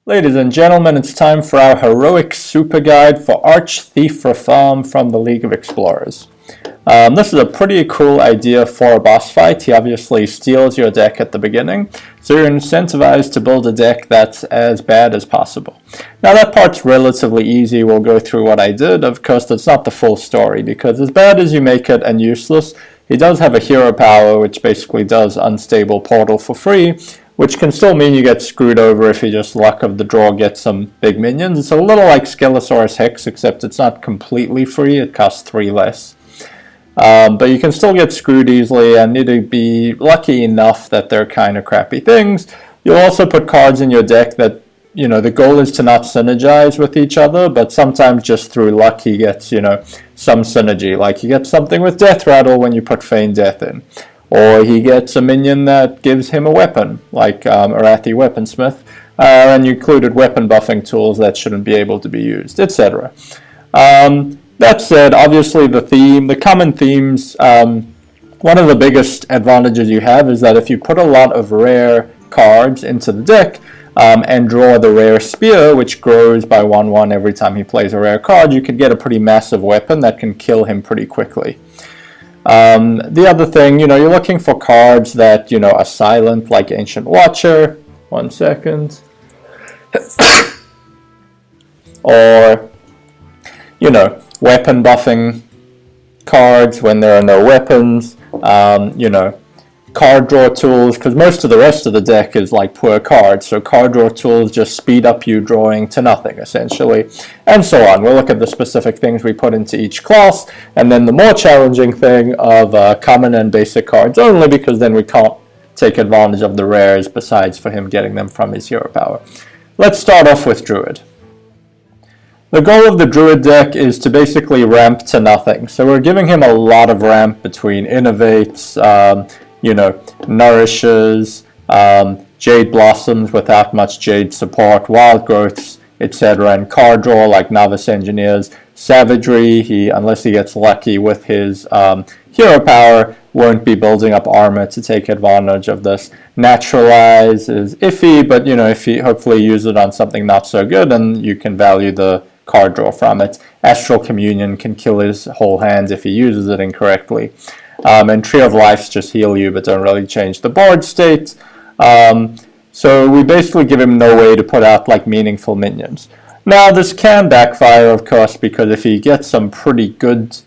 Ladies and gentlemen, it's time for our heroic super guide for Arch-Thief Rafaam from the League of Explorers. This is a pretty cool idea for a boss fight. He obviously steals your deck at the beginning, so you're incentivized to build a deck that's as bad as possible. Now that part's relatively easy. We'll go through what I did. Of course, that's not the full story, because as bad as you make it and useless, he does have a hero power, which basically does unstable portal for free, which can still mean you get screwed over if you just luck of the draw get some big minions. It's a little like Skelesaurus Hex, except it's not completely free. It costs 3 less. But you can still get screwed easily and need to be lucky enough that they're kind of crappy things. You'll also put cards in your deck that, you know, the goal is to not synergize with each other, but sometimes just through luck he gets, you know, some synergy. Like you get something with Death Rattle when you put Feign Death in. Or he gets a minion that gives him a weapon, like Arathi Weaponsmith, and you included weapon buffing tools that shouldn't be able to be used, etc. That said, obviously the common themes, one of the biggest advantages you have is that if you put a lot of rare cards into the deck and draw the rare spear, which grows by 1/1 every time he plays a rare card, you could get a pretty massive weapon that can kill him pretty quickly. The other thing, you know, you're looking for cards that, you know, are silent, like Ancient Watcher. 1 second. Or, you know, weapon buffing cards when there are no weapons. You know, card draw tools, because most of the rest of the deck is like poor cards, so card draw tools just speed up you drawing to nothing essentially, and so on. We'll look at the specific things we put into each class, and then the more challenging thing of common and basic cards only, because then we can't take advantage of the rares besides for him getting them from his hero power. Let's start off with Druid. The goal of the Druid deck is to basically ramp to nothing, so we're giving him a lot of ramp between Innovates, you know, Nourishes, Jade Blossoms without much Jade support, Wild Growths, etc., and card draw like Novice Engineers. Savagery, unless he gets lucky with his hero power, won't be building up armor to take advantage of this. Naturalize is iffy, but you know, if you hopefully use it on something not so good, and you can value the card draw from it. Astral Communion can kill his whole hand if he uses it incorrectly. And Tree of Lives just heal you but don't really change the board state. So we basically give him no way to put out like meaningful minions. Now this can backfire, of course, because if he gets some pretty good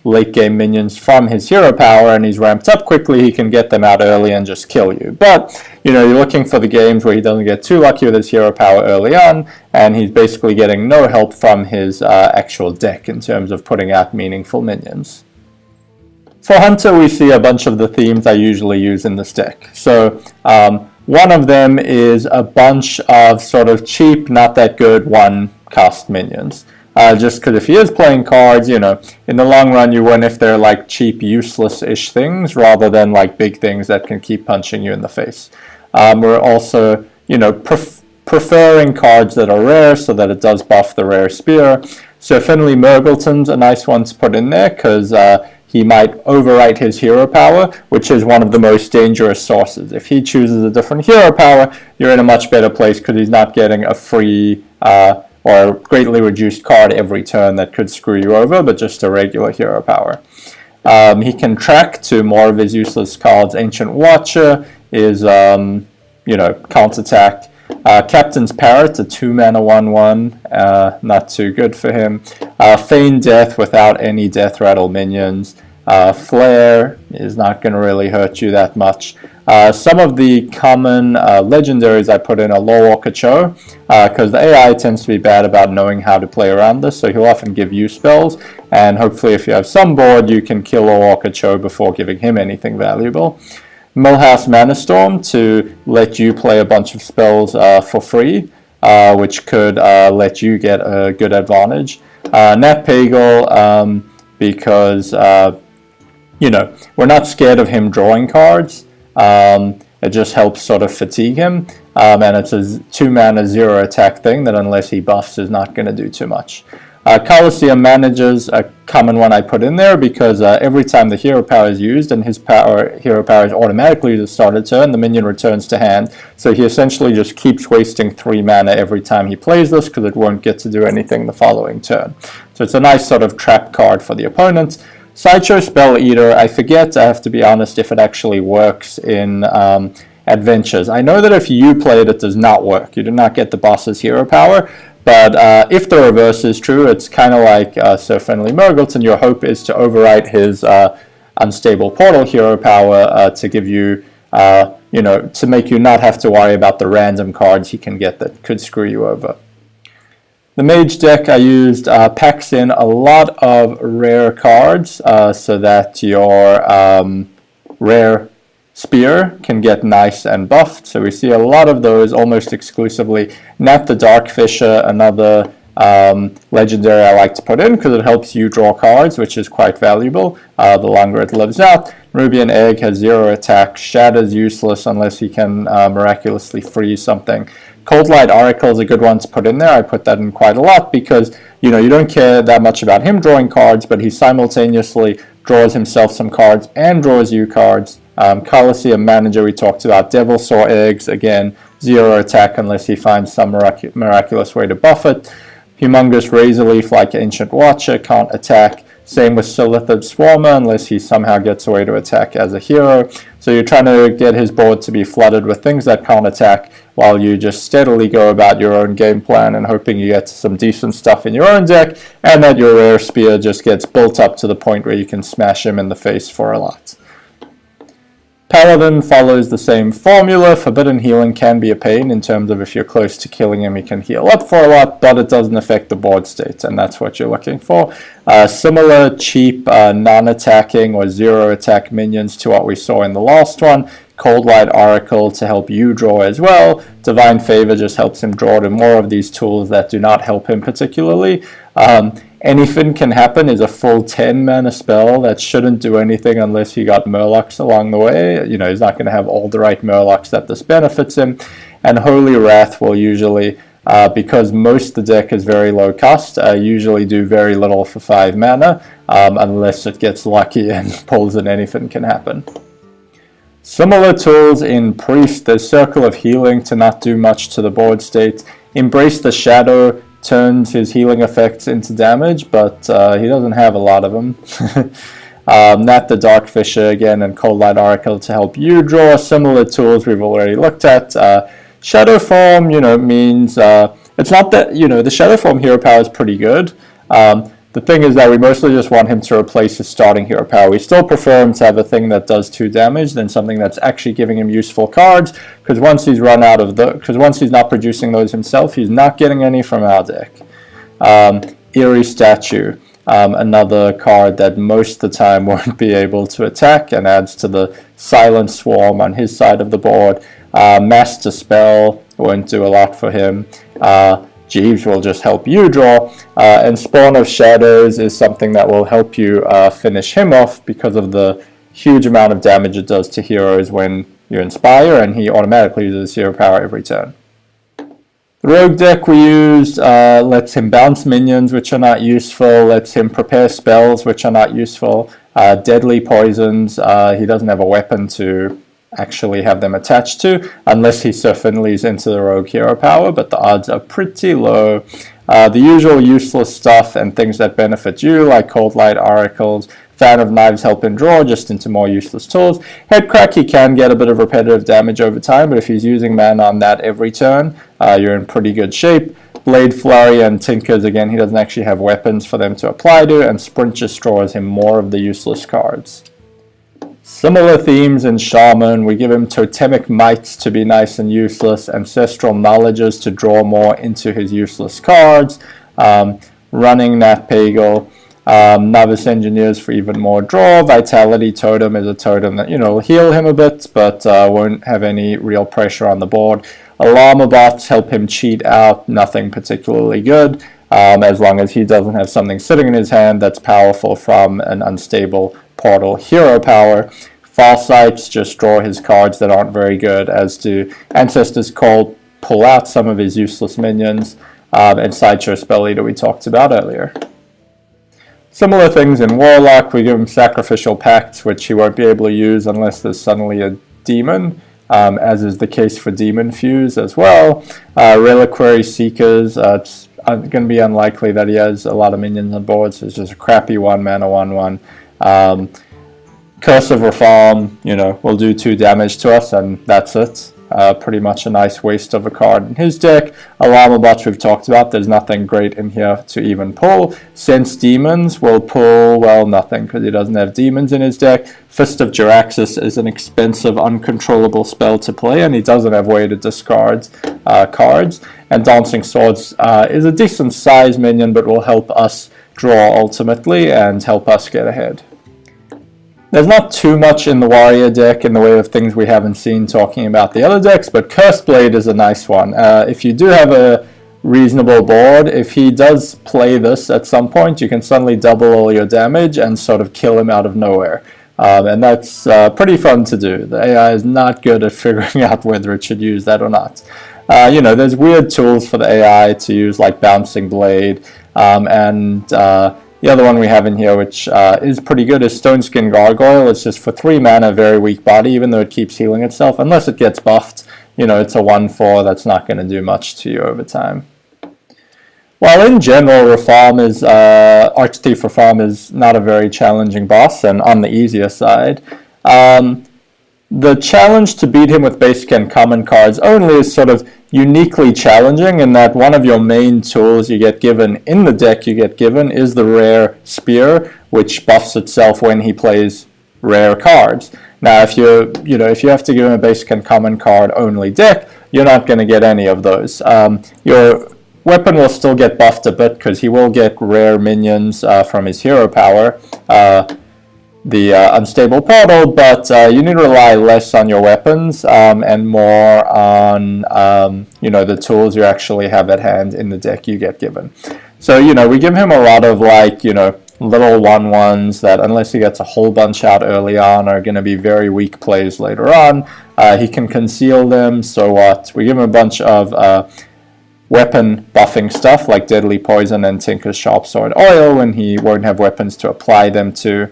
late game minions from his hero power and he's ramped up quickly, he can get them out early and just kill you. But you know, you're looking for the games where he doesn't get too lucky with his hero power early on, and he's basically getting no help from his actual deck in terms of putting out meaningful minions. For Hunter, we see a bunch of the themes I usually use in this deck. So one of them is a bunch of sort of cheap, not that good one-cost minions. Just because if he is playing cards, you know, in the long run you win if they're like cheap, useless-ish things rather than like big things that can keep punching you in the face. We're also, you know, preferring cards that are rare so that it does buff the rare spear. So Finley Murgleton's a nice one to put in there because he might overwrite his hero power, which is one of the most dangerous sources. If he chooses a different hero power, you're in a much better place because he's not getting a free or greatly reduced card every turn that could screw you over, but just a regular hero power. He can track to more of his useless cards. Ancient Watcher is, you know, counterattack. Captain's Parrot, a 2-mana 1/1, not too good for him. Feign Death without any Death Rattle minions. Flare is not going to really hurt you that much. Some of the common legendaries I put in are Lorewalker Cho, because the AI tends to be bad about knowing how to play around this, so he'll often give you spells, and hopefully if you have some board you can kill Lorewalker Cho before giving him anything valuable. Millhouse Manastorm to let you play a bunch of spells for free, which could let you get a good advantage. Nat Pagal, because you know, we're not scared of him drawing cards. It just helps sort of fatigue him, and it's a 2-mana 0 attack thing that unless he buffs is not going to do too much. Coliseum Manager's a common one I put in there because every time the hero power is used and his hero power is automatically used at the start of turn, the minion returns to hand. So he essentially just keeps wasting 3 mana every time he plays this because it won't get to do anything the following turn. So it's a nice sort of trap card for the opponent. Sideshow Spell Eater, I forget, I have to be honest, if it actually works in adventures. I know that if you play it, it does not work. You do not get the boss's hero power. But if the reverse is true, it's kind of like Sir Friendly Murgles, and your hope is to overwrite his unstable portal hero power to give you, to make you not have to worry about the random cards he can get that could screw you over. The Mage deck I used packs in a lot of rare cards so that your rare Spear can get nice and buffed, so we see a lot of those almost exclusively. Nat the Darkfisher, another legendary I like to put in because it helps you draw cards, which is quite valuable the longer it lives out. Rubian Egg has 0 attack. Shatter's useless unless he can miraculously freeze something. Cold Light Oracle is a good one to put in there. I put that in quite a lot because you don't care that much about him drawing cards, but he simultaneously draws himself some cards and draws you cards. Coliseum Manager we talked about. Devilsaur Eggs, again, 0 attack unless he finds some miraculous way to buff it. Humongous Razorleaf, like Ancient Watcher, can't attack. Same with Silithid Swarmer unless he somehow gets a way to attack as a hero. So you're trying to get his board to be flooded with things that can't attack while you just steadily go about your own game plan and hoping you get some decent stuff in your own deck and that your rare spear just gets built up to the point where you can smash him in the face for a lot. Paladin follows the same formula. Forbidden Healing can be a pain in terms of if you're close to killing him, he can heal up for a lot, but it doesn't affect the board state, and that's what you're looking for. Similar cheap non-attacking or 0 attack minions to what we saw in the last one. Cold Light Oracle to help you draw as well. Divine Favor just helps him draw to more of these tools that do not help him particularly. Anything Can Happen is a full 10 mana spell that shouldn't do anything unless you got Murlocs along the way. He's not going to have all the right Murlocs that this benefits him. And Holy Wrath will usually, because most of the deck is very low cost, usually do very little for 5 mana, unless it gets lucky and pulls in Anything Can Happen. Similar tools in Priest. There's Circle of Healing to not do much to the board state. Embrace the Shadow turns his healing effects into damage, but he doesn't have a lot of them. Nat the Darkfisher again and Cold Light Oracle to help you draw. Similar tools we've already looked at. Shadow Form, means it's not that, the Shadow Form hero power is pretty good. The thing is that we mostly just want him to replace his starting hero power. We still prefer him to have a thing that does 2 damage than something that's actually giving him useful cards, because once he's not producing those himself, he's not getting any from our deck. Eerie Statue, another card that most of the time won't be able to attack and adds to the Silent Swarm on his side of the board. Master Spell won't do a lot for him. Jeeves will just help you draw, and Spawn of Shadows is something that will help you finish him off because of the huge amount of damage it does to heroes when you inspire, and he automatically uses hero power every turn. The Rogue deck we used lets him bounce minions, which are not useful, lets him prepare spells, which are not useful, deadly poisons. He doesn't have a weapon to actually have them attached to, unless he Sir Finley's into the rogue hero power, but the odds are pretty low. The usual useless stuff and things that benefit you, like Cold Light Oracles. Fan of Knives help him draw just into more useless tools. Headcrack, he can get a bit of repetitive damage over time, but if he's using mana on that every turn, you're in pretty good shape. Blade Flurry and Tinkers, again, he doesn't actually have weapons for them to apply to, and Sprint just draws him more of the useless cards. Similar themes in Shaman. We give him Totemic Mites to be nice and useless, Ancestral Knowledges to draw more into his useless cards, Running Nat Pagal, Novice Engineers for even more draw. Vitality Totem is a totem that, will heal him a bit, but won't have any real pressure on the board. Alarmabots help him cheat out, nothing particularly good, as long as he doesn't have something sitting in his hand that's powerful from an unstable portal hero power. Farsights just draw his cards that aren't very good, as do Ancestors Call pull out some of his useless minions. and Sideshow Spell Eater we talked about earlier. Similar things in Warlock. We give him Sacrificial Pact, which he won't be able to use unless there's suddenly a demon, as is the case for Demon Fuse as well. Reliquary Seekers, it's going to be unlikely that he has a lot of minions on board, so it's just a crappy 1-mana 1/1. Curse of Rafaam, will do 2 damage to us, and that's it. Pretty much a nice waste of a card in his deck. Alarm Bots we've talked about, there's nothing great in here to even pull. Sense Demons will pull, well, nothing, because he doesn't have demons in his deck. Fist of Jaraxxus is an expensive, uncontrollable spell to play, and he doesn't have way to discard cards. And Dancing Swords is a decent size minion, but will help us draw ultimately, and help us get ahead. There's not too much in the Warrior deck in the way of things we haven't seen talking about the other decks, but Cursed Blade is a nice one. If you do have a reasonable board, if he does play this at some point, you can suddenly double all your damage and sort of kill him out of nowhere. And that's pretty fun to do. The AI is not good at figuring out whether it should use that or not. There's weird tools for the AI to use, like Bouncing Blade, and the other one we have in here, which is pretty good, is Stone Skin Gargoyle. It's just for 3 mana, very weak body, even though it keeps healing itself. Unless it gets buffed, it's a 1/4 that's not going to do much to you over time. While in general, Archthief Rafaam is not a very challenging boss, and on the easier side. The challenge to beat him with basic and common cards only is sort of uniquely challenging in that one of your main tools you get given in the deck is the rare Spear, which buffs itself when he plays rare cards. Now, if you have to give him a basic and common card only deck, you're not going to get any of those. Your weapon will still get buffed a bit because he will get rare minions from his hero power. The Unstable Portal, but you need to rely less on your weapons and more on the tools you actually have at hand in the deck you get given. So we give him a lot of little 1/1s that, unless he gets a whole bunch out early on, are going to be very weak plays later on. He can conceal them, so what? We give him a bunch of weapon buffing stuff like Deadly Poison and Tinker's Sharp Sword Oil when he won't have weapons to apply them to.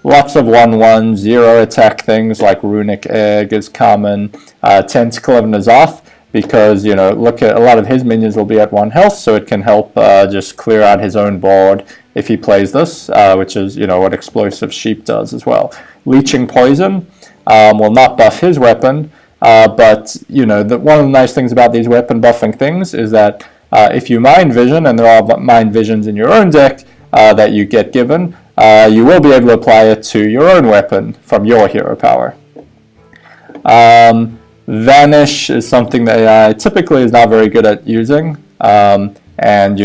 Lots of 1/1 0 attack things like Runic Egg is common. Tentacle of N'Zoth, because look at a lot of his minions will be at 1 health, so it can help just clear out his own board if he plays this, which is what Explosive Sheep does as well. Leeching Poison will not buff his weapon. But one of the nice things about these weapon buffing things is that if you Mind Vision, and there are Mind Visions in your own deck that you get given, you will be able to apply it to your own weapon from your hero power. Vanish is something that AI typically is not very good at using, and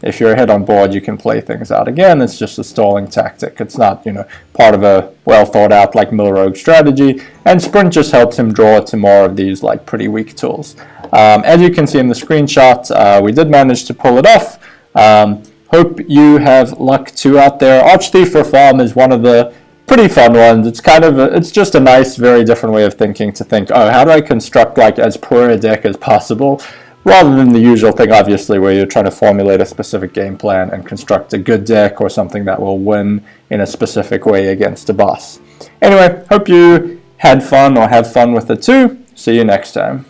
if you're ahead on board, you can play things out. Again, it's just a stalling tactic. It's not part of a well thought out like Milrogue strategy, and Sprint just helps him draw to more of these pretty weak tools. As you can see in the screenshot, we did manage to pull it off. Hope you have luck too out there. Archthief Rafaam is one of the pretty fun ones. It's it's just a nice, very different way of thinking, to think, oh, how do I construct as poor a deck as possible, rather than the usual thing, obviously, where you're trying to formulate a specific game plan and construct a good deck or something that will win in a specific way against a boss. Anyway, hope you had fun or have fun with it too. See you next time.